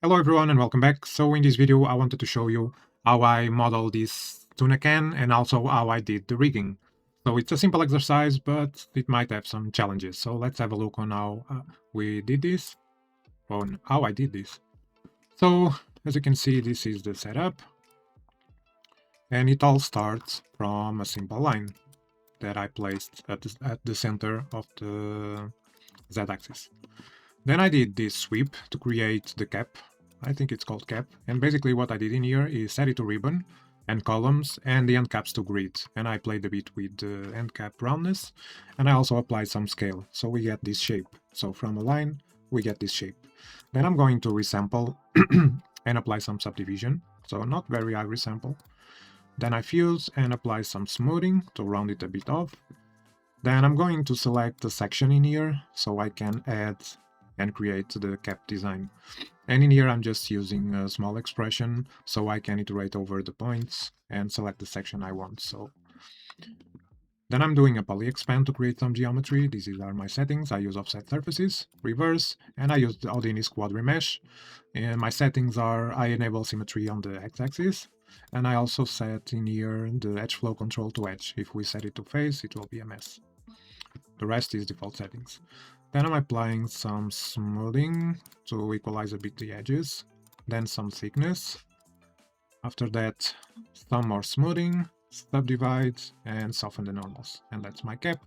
Hello everyone and welcome back. So in this video I wanted to show you how I model this Tuna Can and also how I did the rigging. So it's a simple exercise but it might have some challenges. So let's have a look on how we did this, on how I did this. So as you can see, this is the setup and it all starts from a simple line that I placed at the center of the z-axis. Then I did this sweep to create the cap. I think it's called cap. And basically what I did in here is set it to ribbon and columns and the end caps to grid. And I played a bit with the end cap roundness. And I also applied some scale. So we get this shape. So from a line, we get this shape. Then I'm going to resample and apply some subdivision. So not very high resample. Then I fuse and apply some smoothing to round it a bit off. Then I'm going to select a section in here so I can add and create the cap design. And in here I'm just using a small expression so I can iterate over the points and select the section I want. So then I'm doing a poly expand to create some geometry. These are my settings. I use offset surfaces, reverse, and I use the Houdini's quad remesh. And my settings are I enable symmetry on the x-axis, and I also set in here the edge flow control to edge. If we set it to face, it will be a mess. The rest is default settings. Then I'm applying some smoothing to equalize a bit the edges, then some thickness. After that, some more smoothing, subdivide, and soften the normals. And that's my cap.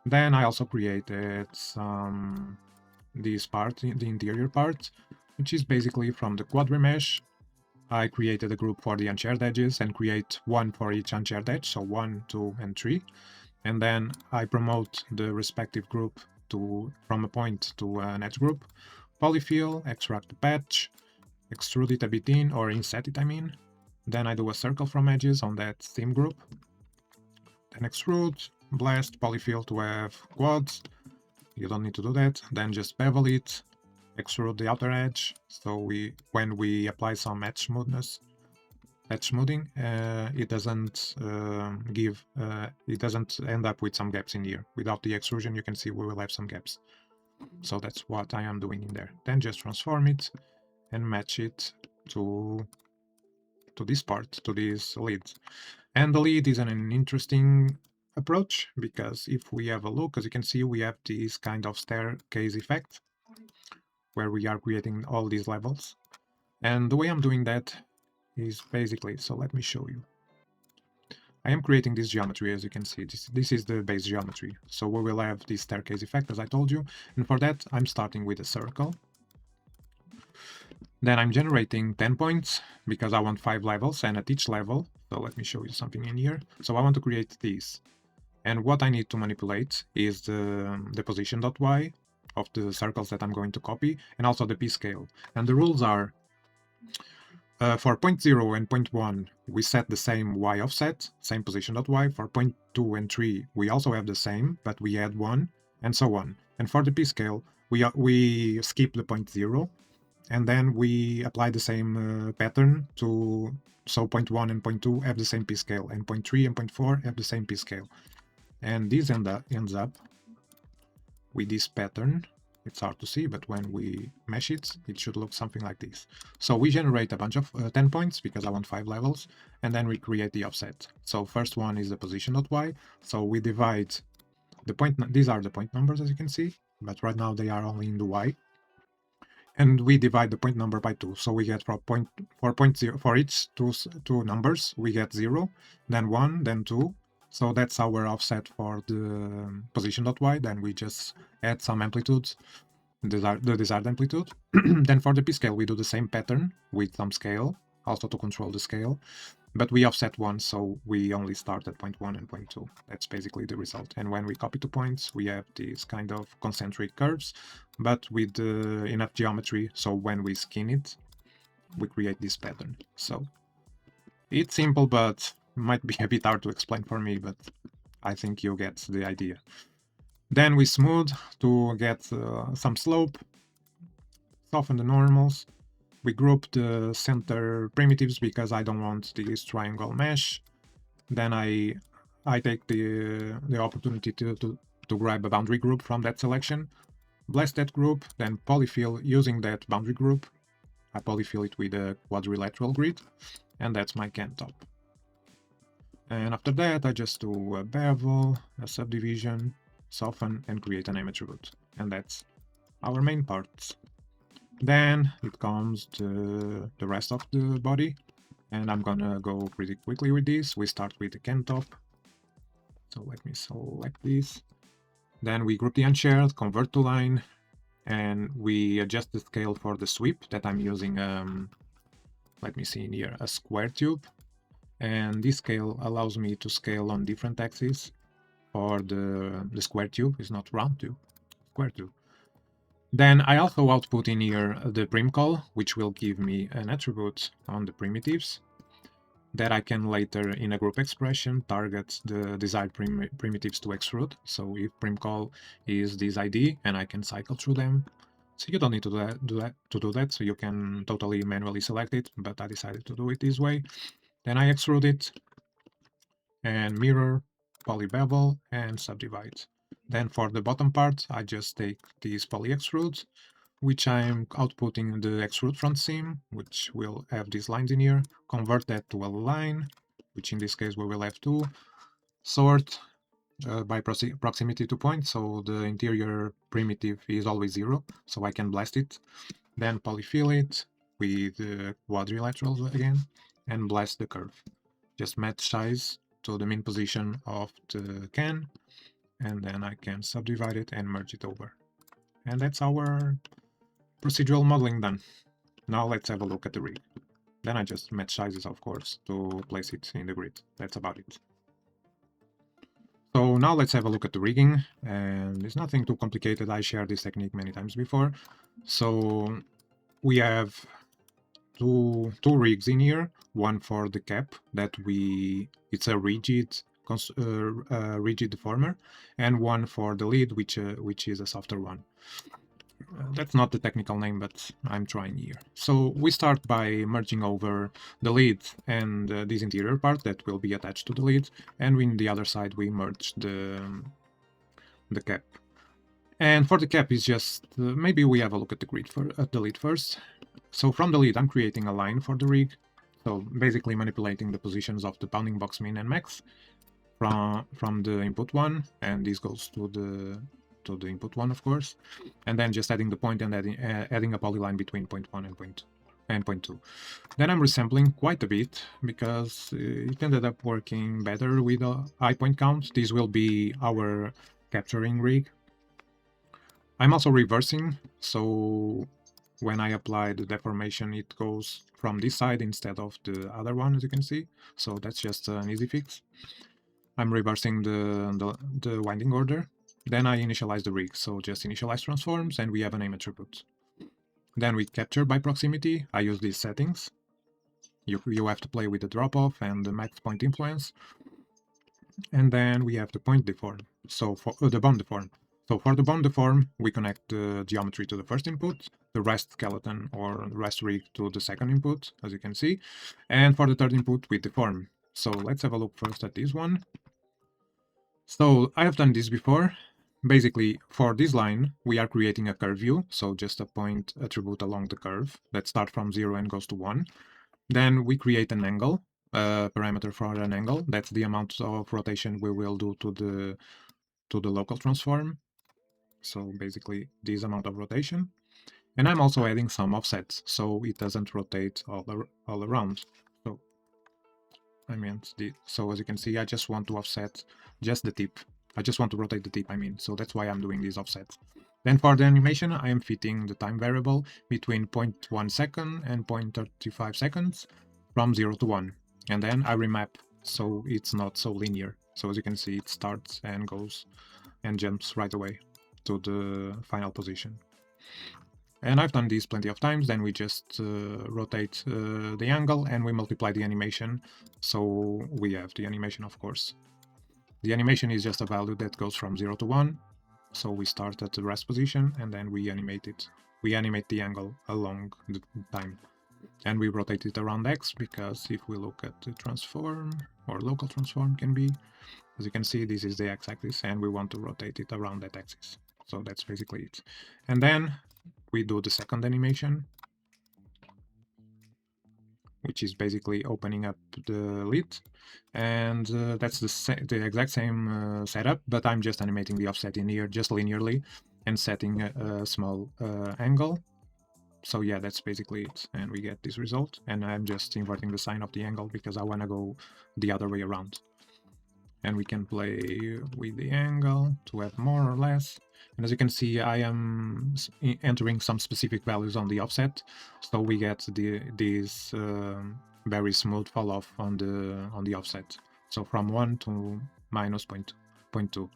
Then I also created this part, the interior part, which is basically from the quad remesh. I created a group for the unshared edges and create one for each unshared edge, so 1, 2, and 3. And then I promote the respective group from a point to an edge group, polyfill, extract the patch, extrude it a bit in, or inset it I mean. Then I do a circle from edges on that theme group. Then extrude, blast, polyfill to have quads. You don't need to do that. Then just bevel it, extrude the outer edge. So when we apply some edge smoothness, edge smoothing, it doesn't it doesn't end up with some gaps in here. Without the extrusion, you can see we will have some gaps. So that's what I am doing in there. Then just transform it and match it to this part, to this lead. And the lead is an interesting approach because if we have a look, as you can see, we have this kind of staircase effect where we are creating all these levels. And the way I'm doing that is basically, so let me show you. I am creating this geometry, as you can see. This is the base geometry. So we will have this staircase effect, as I told you. And for that, I'm starting with a circle. Then I'm generating 10 points because I want 5 levels, and at each level, so let me show you something in here. So I want to create these. And what I need to manipulate is the position.y of the circles that I'm going to copy, and also the p-scale. And the rules are, for 0.0 and 0.1, we set the same y offset, same position.y. For 0.2 and 3, we also have the same, but we add 1, and so on. And for the p-scale, we skip the 0.0, and then we apply the same pattern to, so 0.1 and 0.2 have the same p-scale, and 0.3 and 0.4 have the same p-scale. And this ends up with this pattern. It's hard to see, but when we mesh it, it should look something like this. So we generate a bunch of 10 points because I want 5 levels, and then we create the offset. So first one is the position.y. So we divide the point, these are the point numbers as you can see, but right now they are only in the y. And we divide the point number by 2. So we get for each two numbers, we get 0, then 1, then 2. So that's our offset for the position.y. Then we just add some amplitude, the desired amplitude. Then for the p-scale, we do the same pattern with some scale, also to control the scale. But we offset 1, so we only start at 0.1 and 0.2. That's basically the result. And when we copy 2 points, we have these kind of concentric curves, but with enough geometry, so when we skin it, we create this pattern. So it's simple, but might be a bit hard to explain for me, but I think you get the idea. Then we smooth to get some slope, soften the normals. We group the center primitives because I don't want this triangle mesh. Then I take the opportunity to grab a boundary group from that selection, blast that group, then polyfill using that boundary group, I polyfill it with a quadrilateral grid, and that's my can top. And after that, I just do a bevel, a subdivision, soften, and create a name attribute. And that's our main parts. Then it comes to the rest of the body, and I'm gonna go pretty quickly with this. We start with the can top. So let me select this. Then we group the unshared, convert to line, and we adjust the scale for the sweep that I'm using. Let me see in here, a square tube. And this scale allows me to scale on different axes, or the square tube is not round tube, square tube. Then I also output in here the prim call, which will give me an attribute on the primitives that I can later in a group expression target the desired primitives to extrude. So if prim call is this ID and I can cycle through them. So you don't need to do that, so you can totally manually select it, but I decided to do it this way. Then I extrude it and mirror, poly bevel, and subdivide. Then for the bottom part, I just take these poly extrudes, which I'm outputting the extrude front seam, which will have these lines in here, convert that to a line, which in this case we will have to sort by proximity to point, so the interior primitive is always 0, so I can blast it. Then polyfill it with quadrilaterals again, and blast the curve. Just match size to the mean position of the can, and then I can subdivide it and merge it over. And that's our procedural modeling done. Now let's have a look at the rig. Then I just match sizes, of course, to place it in the grid. That's about it. So now let's have a look at the rigging, and it's nothing too complicated. I shared this technique many times before. So we have two rigs in here, one for the cap that it's a rigid deformer, and one for the lid, which is a softer one. That's not the technical name, but I'm trying here. So we start by merging over the lid and this interior part that will be attached to the lid, and in the other side we merge the cap. And for the cap is just maybe we have a look at the grid at the lid first. So from the lid I'm creating a line for the rig. So basically manipulating the positions of the bounding box min and max from the input one, and this goes to the input one, of course, and then just adding the point and adding a polyline between point 1 and point 2. Then I'm resampling quite a bit because it ended up working better with a high point count. This will be our capturing rig. I'm also reversing, so when I apply the deformation it goes from this side instead of the other one, as you can see, so that's just an easy fix. I'm reversing the winding order. Then I initialize the rig, so just initialize transforms and we have a name attribute. Then we capture by proximity. I use these settings. You have to play with the drop-off and the max point influence. And then we have the point deform, so for the bond deform. So for the bond deform, we connect the geometry to the first input, the rest skeleton or rest rig to the second input, as you can see. And for the third input, we deform. So let's have a look first at this one. So I have done this before. Basically, for this line, we are creating a curve view, so just a point attribute along the curve that starts from 0 and goes to 1. Then we create an angle, parameter for an angle. That's the amount of rotation we will do to the local transform. So basically, this amount of rotation. And I'm also adding some offsets, so it doesn't rotate all around. So I meant so as you can see, I just want to offset just the tip. I just want to rotate the tip, so that's why I'm doing these offsets. Then for the animation, I am fitting the time variable between 0.1 second and 0.35 seconds from 0 to 1. And then I remap so it's not so linear. So as you can see, it starts and goes and jumps right away to the final position. And I've done this plenty of times. Then we just rotate the angle and we multiply the animation. So we have the animation, of course. The animation is just a value that goes from 0 to 1. So we start at the rest position and then we animate it. We animate the angle along the time. And we rotate it around X because if we look at the transform, or local transform can be, as you can see, this is the X-axis and we want to rotate it around that axis. So that's basically it. And then we do the second animation. which is basically opening up the lid, and that's the exact same setup, but I'm just animating the offset in here just linearly and setting a small angle. So yeah, that's basically it, and we get this result, and I'm just inverting the sign of the angle because I want to go the other way around. And we can play with the angle to have more or less. And as you can see, I am entering some specific values on the offset, so we get this very smooth fall off on the offset. So from 1 to minus 0.2.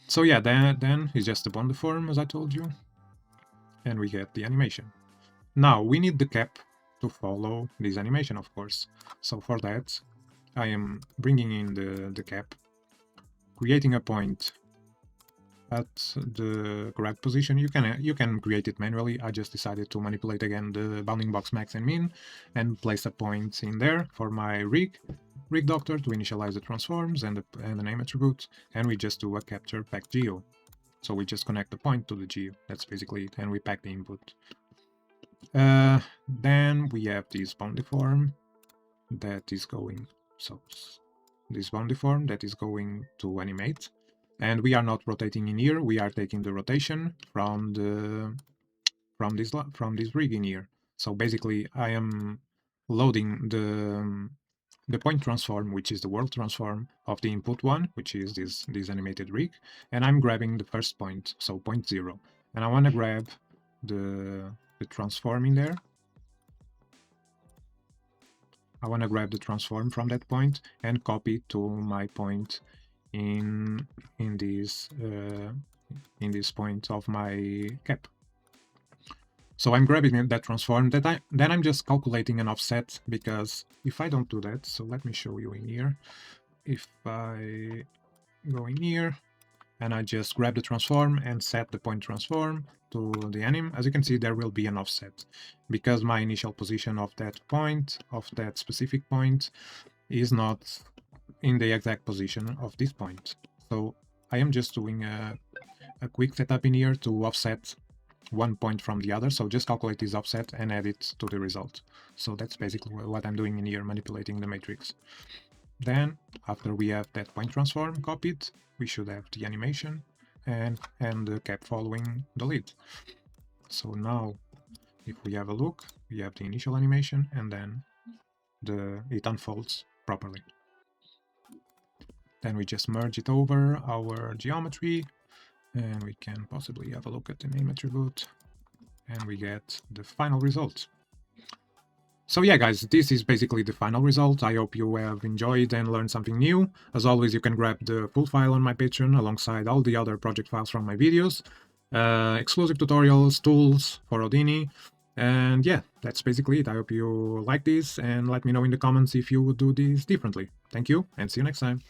So yeah, then it's just the bond deform, as I told you, and we get the animation. Now we need the cap to follow this animation, of course. So for that, I am bringing in the cap, creating a point at the correct position. You can create it manually. I just decided to manipulate again the bounding box max and min and place a point in there for my rig doctor to initialize the transforms and the name attribute, and we just do a capture pack geo. So we just connect the point to the geo. That's basically it, and we pack the input. Then we have this bound deform that is going, so this bound deform that is going to animate, and we are not rotating in here, we are taking the rotation from this rig in here. So basically I am loading the point transform, which is the world transform of the input one, which is this animated rig, and I'm grabbing the first point, so 0.0, and I want to grab the transform in there. I want to grab the transform from that point and copy to my point in this point of my cap. So I'm grabbing that transform. Then I'm just calculating an offset, because if I don't do that, so let me show you in here. If I go in here and I just grab the transform and set the point transform to the anim, as you can see, there will be an offset because my initial position of that point, of that specific point, is not in the exact position of this point. So I am just doing a quick setup in here to offset one point from the other. So just calculate this offset and add it to the result. So that's basically what I'm doing in here, manipulating the matrix. Then, after we have that point transform copied, we should have the animation and the cap following the lead. So now, if we have a look, we have the initial animation and then it unfolds properly. Then we just merge it over our geometry, and we can possibly have a look at the name attribute, and we get the final result. So yeah, guys, this is basically the final result. I hope you have enjoyed and learned something new. As always, you can grab the full file on my Patreon alongside all the other project files from my videos, exclusive tutorials, tools for Houdini, and yeah, that's basically it. I hope you like this, and let me know in the comments if you would do this differently. Thank you, and see you next time.